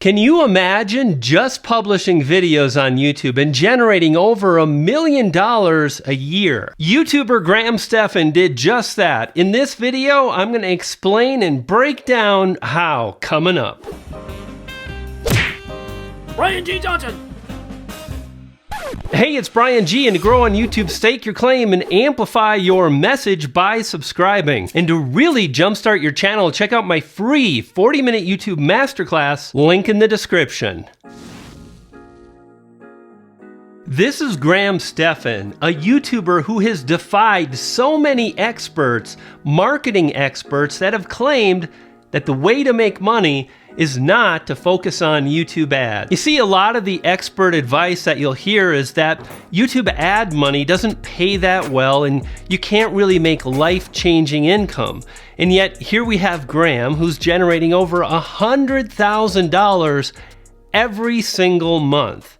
Can you imagine just publishing videos on YouTube and generating over $1 million a year? YouTuber Graham Stephon did just that. In this video, I'm going to explain and break down how coming up. Brian G. Johnson. Hey, it's Brian G, and to grow on YouTube, stake your claim and amplify your message by subscribing. And to really jumpstart your channel, check out my free 40-minute YouTube Masterclass, link in the description. This is Graham Stephon, a YouTuber who has defied so many experts, marketing experts, that have claimed that the way to make money is not to focus on YouTube ads. You see, a lot of the expert advice that you'll hear is that YouTube ad money doesn't pay that well and you can't really make life-changing income. And yet here we have Graham, who's generating over $100,000 every single month.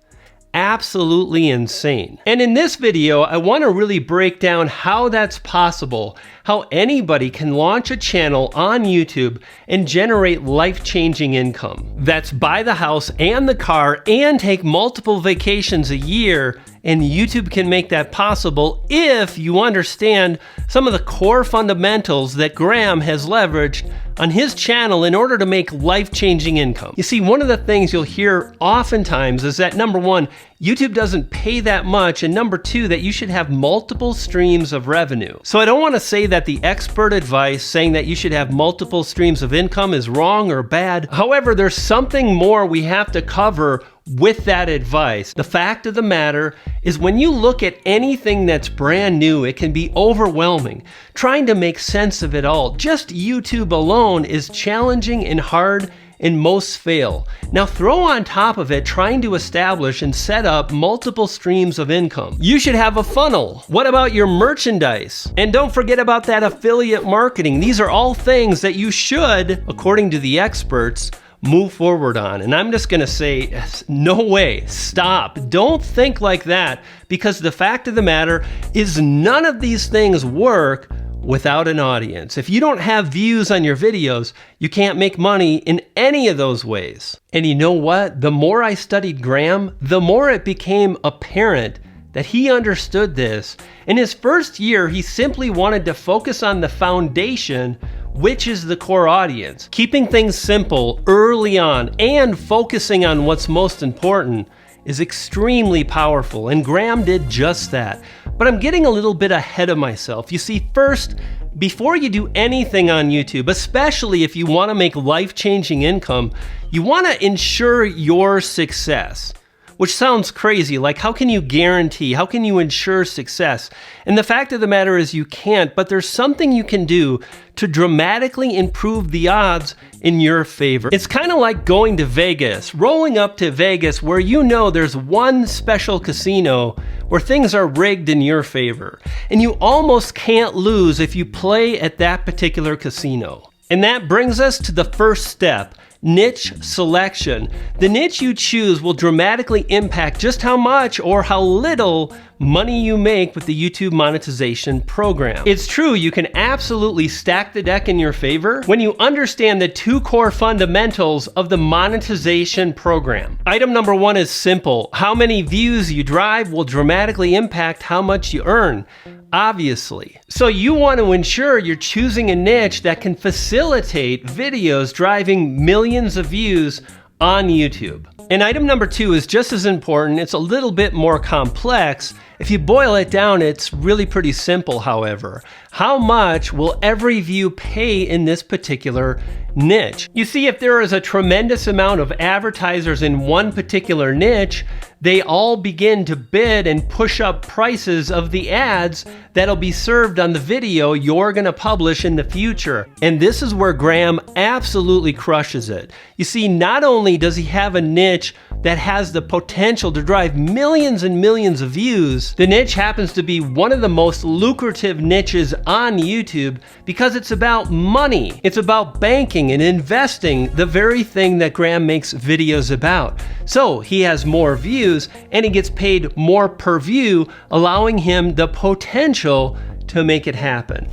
Absolutely insane. And in this video, I want to really break down how that's possible, how anybody can launch a channel on YouTube and generate life-changing income. That's buy the house and the car and take multiple vacations a year, and YouTube can make that possible if you understand some of the core fundamentals that Graham has leveraged on his channel in order to make life-changing income. You see, one of the things you'll hear oftentimes is that number one, YouTube doesn't pay that much, and number two, that you should have multiple streams of revenue. So I don't want to say that the expert advice saying that you should have multiple streams of income is wrong or bad. However, there's something more we have to cover with that advice. The fact of the matter is, when you look at anything that's brand new, it can be overwhelming. Trying to make sense of it all, just YouTube alone, is challenging and hard, and most fail. Now throw on top of it trying to establish and set up multiple streams of income. You should have a funnel. What about your merchandise? And don't forget about that affiliate marketing. These are all things that you should, according to the experts, move forward on. And I'm just gonna say, no way, stop. Don't think like that, because the fact of the matter is none of these things work without an audience. If you don't have views on your videos, you can't make money in any of those ways. And you know what? The more I studied Graham, the more it became apparent that he understood this. In his first year, he simply wanted to focus on the foundation, which is the core audience. Keeping things simple early on and focusing on what's most important is extremely powerful, and Graham did just that. But I'm getting a little bit ahead of myself. You see, first, before you do anything on YouTube, especially if you want to make life-changing income, you want to ensure your success. Which sounds crazy, like how can you guarantee, how can you ensure success? And the fact of the matter is you can't, but there's something you can do to dramatically improve the odds in your favor. It's kind of like going to Vegas, rolling up to Vegas where you know there's one special casino where things are rigged in your favor. And you almost can't lose if you play at that particular casino. And that brings us to the first step. Niche selection. The niche you choose will dramatically impact just how much or how little money you make with the YouTube monetization program. It's true, you can absolutely stack the deck in your favor when you understand the two core fundamentals of the monetization program. Item number one is simple. How many views you drive will dramatically impact how much you earn. Obviously. So you want to ensure you're choosing a niche that can facilitate videos driving millions of views on YouTube. And item number two is just as important. It's a little bit more complex. If you boil it down, it's really pretty simple, however. How much will every view pay in this particular niche? You see, if there is a tremendous amount of advertisers in one particular niche, they all begin to bid and push up prices of the ads that'll be served on the video you're gonna publish in the future. And this is where Graham absolutely crushes it. You see, not only does he have a niche that has the potential to drive millions and millions of views, the niche happens to be one of the most lucrative niches on YouTube because it's about money. It's about banking and investing, the very thing that Graham makes videos about. So he has more views and he gets paid more per view, allowing him the potential to make it happen.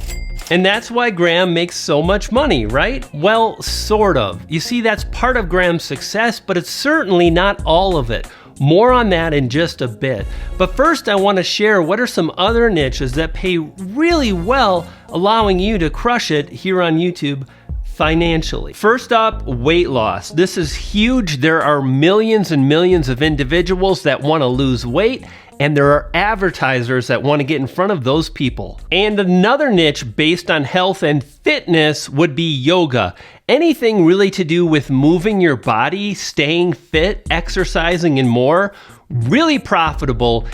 And that's why Graham makes so much money, right? Well, sort of. You see, that's part of Graham's success, but it's certainly not all of it. More on that in just a bit. But first, I want to share what are some other niches that pay really well, allowing you to crush it here on YouTube financially. First up, weight loss. This is huge. There are millions and millions of individuals that want to lose weight, and there are advertisers that want to get in front of those people. And another niche based on health and fitness would be yoga. Anything really to do with moving your body, staying fit, exercising, and more. Really profitable.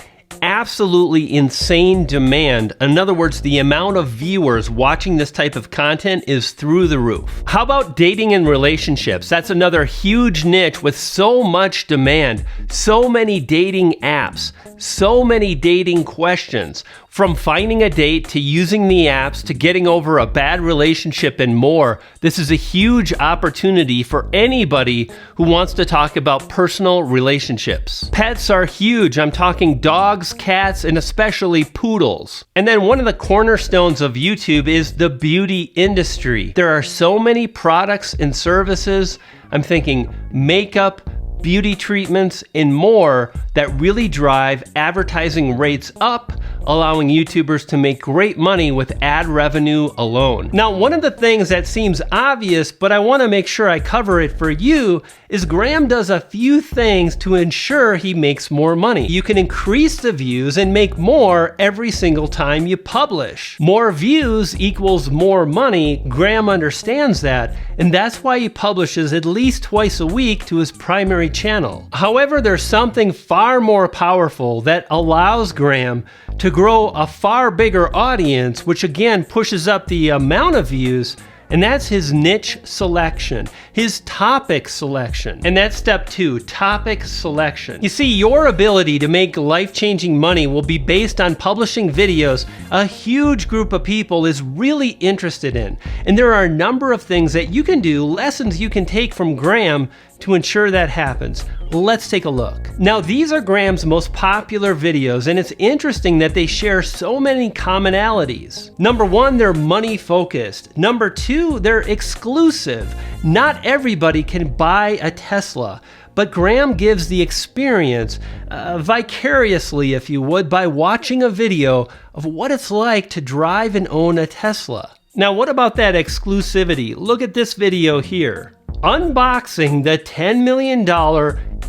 Absolutely insane demand. In other words, the amount of viewers watching this type of content is through the roof. How about dating and relationships? That's another huge niche with so much demand, so many dating apps, so many dating questions. From finding a date to using the apps to getting over a bad relationship and more, this is a huge opportunity for anybody who wants to talk about personal relationships. Pets are huge. I'm talking dogs, cats, and especially poodles. And then one of the cornerstones of YouTube is the beauty industry. There are so many products and services. I'm thinking makeup, beauty treatments, and more that really drive advertising rates up, allowing YouTubers to make great money with ad revenue alone. Now, one of the things that seems obvious, but I want to make sure I cover it for you, is Graham does a few things to ensure he makes more money. You can increase the views and make more every single time you publish. More views equals more money. Graham understands that, and that's why he publishes at least twice a week to his primary channel. However, there's something far more powerful that allows Graham to grow a far bigger audience, which again pushes up the amount of views, and that's his niche selection, his topic selection. And that's step 2, topic selection. You see, your ability to make life-changing money will be based on publishing videos a huge group of people is really interested in. And there are a number of things that you can do, lessons you can take from Graham to ensure that happens. Let's take a look. Now, these are Graham's most popular videos, and it's interesting that they share so many commonalities. Number 1, they're money focused. Number 2, they're exclusive. Not everybody can buy a Tesla, but Graham gives the experience vicariously, if you would, by watching a video of what it's like to drive and own a Tesla. Now, what about that exclusivity? Look at this video here. Unboxing the $10 million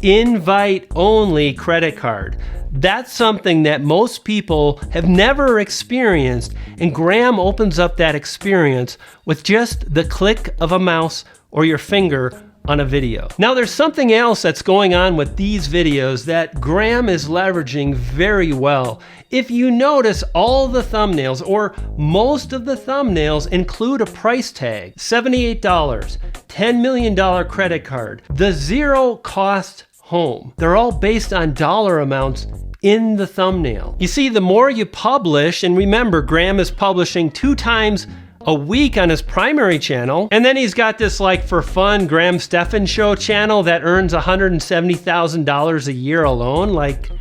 invite-only credit card. That's something that most people have never experienced, and Graham opens up that experience with just the click of a mouse or your finger on a video. Now, there's something else that's going on with these videos that Graham is leveraging very well. If you notice, all the thumbnails, or most of the thumbnails, include a price tag. $78, $10 million credit card, the zero cost home. They're all based on dollar amounts in the thumbnail. You see, the more you publish, and remember, Graham is publishing 2 times a week on his primary channel, and then he's got this like for fun Graham Stephon show channel that earns $170,000 a year alone. Like,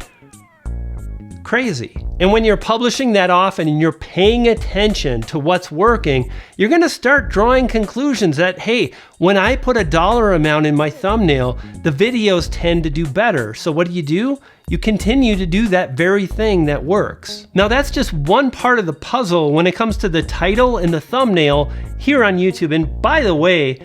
crazy. And when you're publishing that often and you're paying attention to what's working, you're gonna start drawing conclusions that, hey, when I put a dollar amount in my thumbnail, the videos tend to do better. So what do? You continue to do that very thing that works. Now, that's just one part of the puzzle when it comes to the title and the thumbnail here on YouTube. And by the way,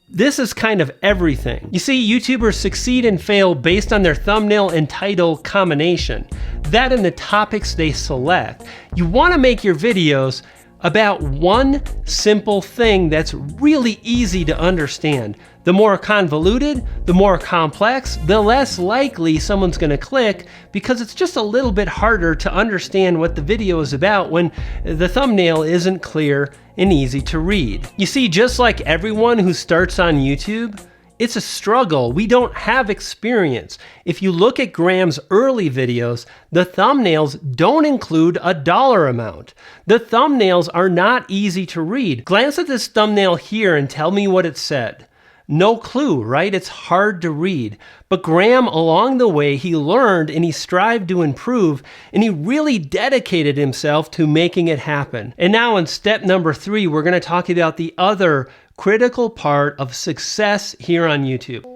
this is kind of everything. You see, YouTubers succeed and fail based on their thumbnail and title combination. That and the topics they select. You want to make your videos about one simple thing that's really easy to understand. The more convoluted, the more complex, the less likely someone's gonna click, because it's just a little bit harder to understand what the video is about when the thumbnail isn't clear and easy to read. You see, just like everyone who starts on YouTube, it's a struggle. We don't have experience. If you look at Graham's early videos, the thumbnails don't include a dollar amount. The thumbnails are not easy to read. Glance at this thumbnail here and tell me what it said. No clue, right? It's hard to read. But Graham, along the way, he learned and he strived to improve, and he really dedicated himself to making it happen. And now in step number 3, we're going to talk about the other critical part of success here on YouTube.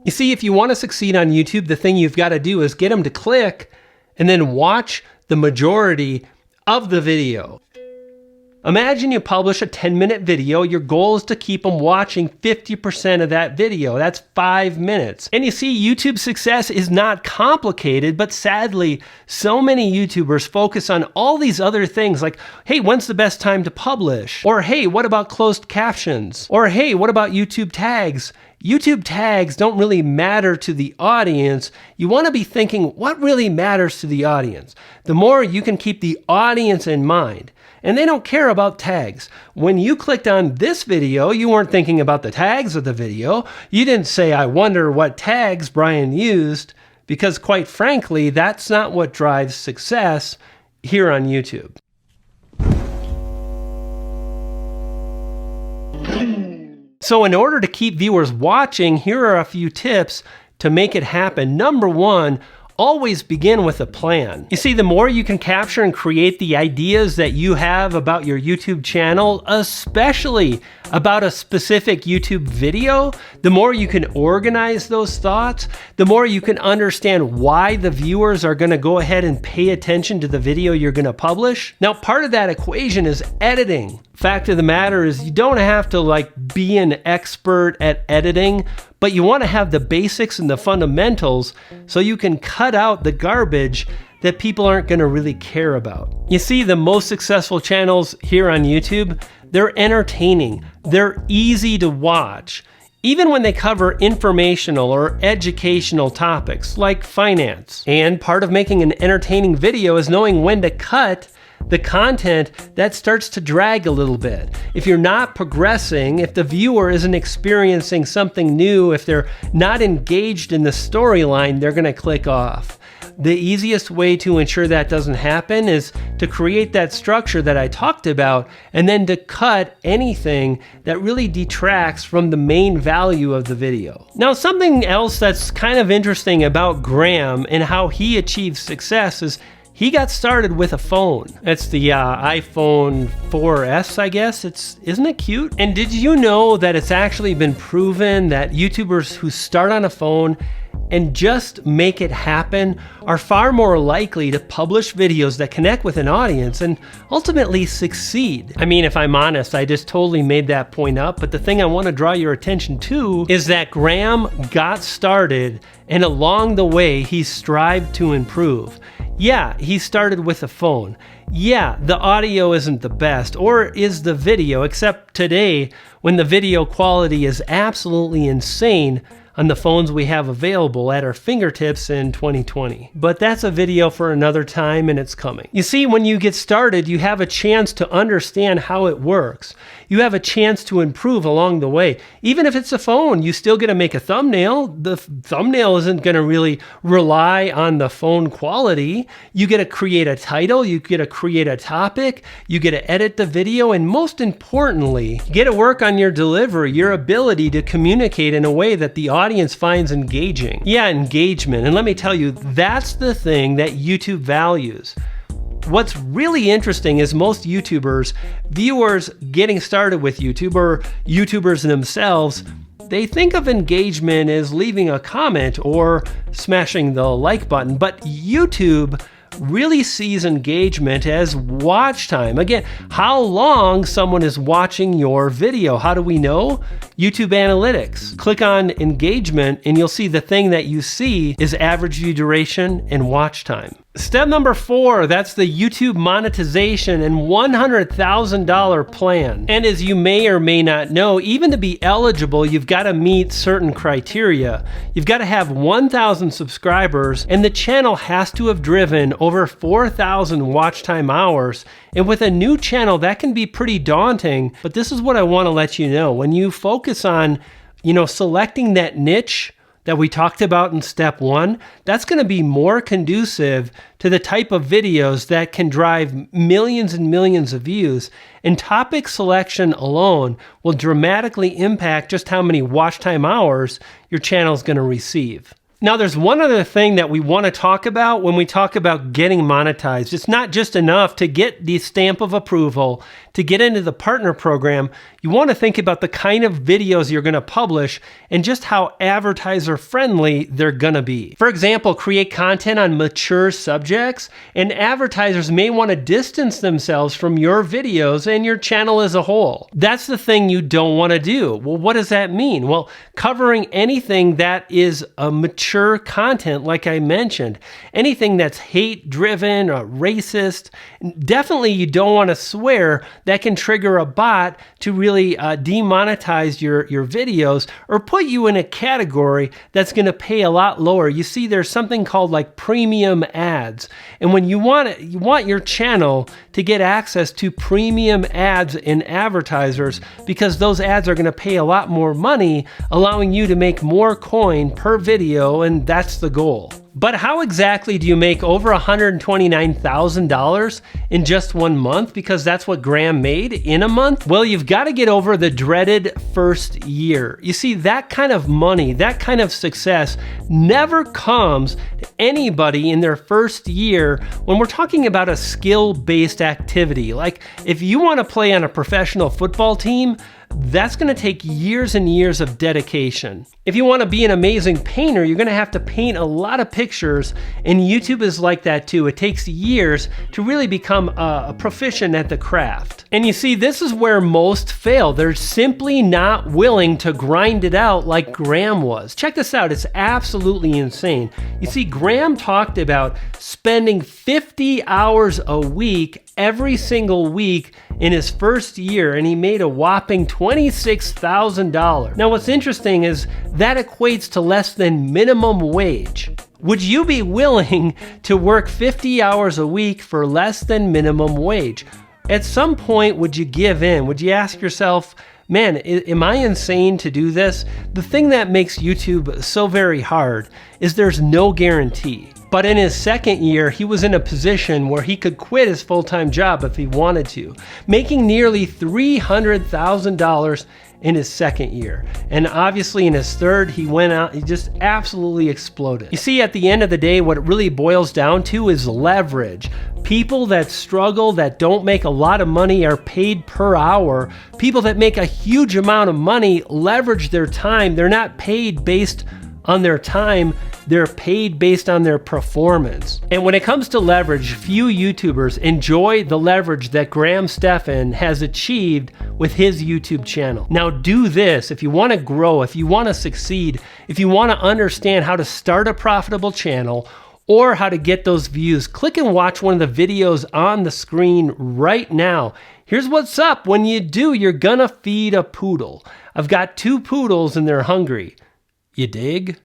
You see, if you want to succeed on YouTube, the thing you've got to do is get them to click and then watch the majority of the video. Imagine you publish a 10-minute video. Your goal is to keep them watching 50% of that video. That's 5 minutes. And you see, YouTube success is not complicated, but sadly, so many YouTubers focus on all these other things like, hey, when's the best time to publish? Or hey, what about closed captions? Or hey, what about YouTube tags? YouTube tags don't really matter to the audience. You want to be thinking, what really matters to the audience? The more you can keep the audience in mind. And they don't care about tags. When you clicked on this video, you weren't thinking about the tags of the video. You didn't say, I wonder what tags Brian used, because quite frankly, that's not what drives success here on YouTube. So in order to keep viewers watching, here are a few tips to make it happen. Number 1, always begin with a plan. You see, the more you can capture and create the ideas that you have about your YouTube channel, especially about a specific YouTube video, the more you can organize those thoughts, the more you can understand why the viewers are going to go ahead and pay attention to the video you're going to publish. Now, part of that equation is editing. Fact of the matter is, you don't have to be an expert at editing, but you want to have the basics and the fundamentals so you can cut out the garbage that people aren't going to really care about. You see, the most successful channels here on YouTube, they're entertaining, they're easy to watch. Even when they cover informational or educational topics like finance. And part of making an entertaining video is knowing when to cut the content that starts to drag a little bit. If you're not progressing, if the viewer isn't experiencing something new, if they're not engaged in the storyline, they're going to click off. The easiest way to ensure that doesn't happen is to create that structure that I talked about, and then to cut anything that really detracts from the main value of the video. Now, something else that's kind of interesting about Graham and how he achieved success is he got started with a phone. It's the iPhone 4S, I guess. Isn't it cute? And did you know that it's actually been proven that YouTubers who start on a phone and just make it happen are far more likely to publish videos that connect with an audience and ultimately succeed? I mean, if I'm honest, I just totally made that point up, but the thing I want to draw your attention to is that Graham got started, and along the way, he strived to improve. Yeah, he started with a phone. Yeah, the audio isn't the best, or is the video, except today when the video quality is absolutely insane on the phones we have available at our fingertips in 2020. But that's a video for another time, and it's coming. You see, when you get started, you have a chance to understand how it works. You have a chance to improve along the way. Even if it's a phone, you still get to make a thumbnail. The thumbnail isn't going to really rely on the phone quality. You get to create a title, you get to create a topic, you get to edit the video, and most importantly, you get to work on your delivery, your ability to communicate in a way that the audience finds engaging. Yeah, engagement. And let me tell you, that's the thing that YouTube values. What's really interesting is most YouTubers, viewers getting started with YouTube, or YouTubers themselves, they think of engagement as leaving a comment or smashing the like button, but YouTube really sees engagement as watch time. Again, how long someone is watching your video. How do we know? YouTube analytics. Click on engagement and you'll see the thing that you see is average view duration and watch time. Step number 4, that's the YouTube monetization and $100,000 plan. And as you may or may not know, even to be eligible, you've got to meet certain criteria. You've got to have 1,000 subscribers, and the channel has to have driven over 4,000 watch time hours. And with a new channel, that can be pretty daunting, but this is what I want to let you know. When you focus on, selecting that niche, that we talked about in step 1, that's going to be more conducive to the type of videos that can drive millions and millions of views. And topic selection alone will dramatically impact just how many watch time hours your channel is going to receive. Now, there's one other thing that we want to talk about when we talk about getting monetized. It's not just enough to get the stamp of approval, to get into the partner program. You want to think about the kind of videos you're going to publish and just how advertiser friendly they're going to be. For example, create content on mature subjects, and advertisers may want to distance themselves from your videos and your channel as a whole. That's the thing you don't want to do. Well, what does that mean? Well, covering anything that is a mature content, like I mentioned, anything that's hate-driven or racist, definitely you don't want to swear. That can trigger a bot to really demonetize your videos or put you in a category that's going to pay a lot lower. You see, there's something called like premium ads. And when you want your channel to get access to premium ads and advertisers, because those ads are going to pay a lot more money, allowing you to make more coin per video, and that's the goal. But how exactly do you make over $129,000 in just 1 month? Because that's what Graham made in a month. Well, you've got to get over the dreaded first year. You see, that kind of money, that kind of success never comes to anybody in their first year when we're talking about a skill-based activity. Like if you want to play on a professional football team, that's going to take years and years of dedication. If you want to be an amazing painter, you're going to have to paint a lot of pictures, and YouTube is like that too. It takes years to really become a proficient at the craft. And you see, this is where most fail. They're simply not willing to grind it out like Graham was. Check this out. It's absolutely insane. You see, Graham talked about spending 50 hours a week every single week in his first year, and he made a whopping $26,000. Now, what's interesting is that equates to less than minimum wage. Would you be willing to work 50 hours a week for less than minimum wage? At some point, would you give in? Would you ask yourself, man, am I insane to do this? The thing that makes YouTube so very hard is there's no guarantee. But in his second year, he was in a position where he could quit his full-time job if he wanted to, making nearly $300,000 in his second year. And obviously in his third, he went out, he just absolutely exploded. You see, at the end of the day, what it really boils down to is leverage. People that struggle, that don't make a lot of money, are paid per hour. People that make a huge amount of money leverage their time. They're not paid based on their time, they're paid based on their performance. And when it comes to leverage, few YouTubers enjoy the leverage that Graham Stephon has achieved with his YouTube channel. Now do this if you want to grow, if you want to succeed, if you want to understand how to start a profitable channel or how to get those views. Click and watch one of the videos on the screen right now. Here's what's up. When you do, you're gonna feed a poodle. I've got 2 poodles and they're hungry. You dig?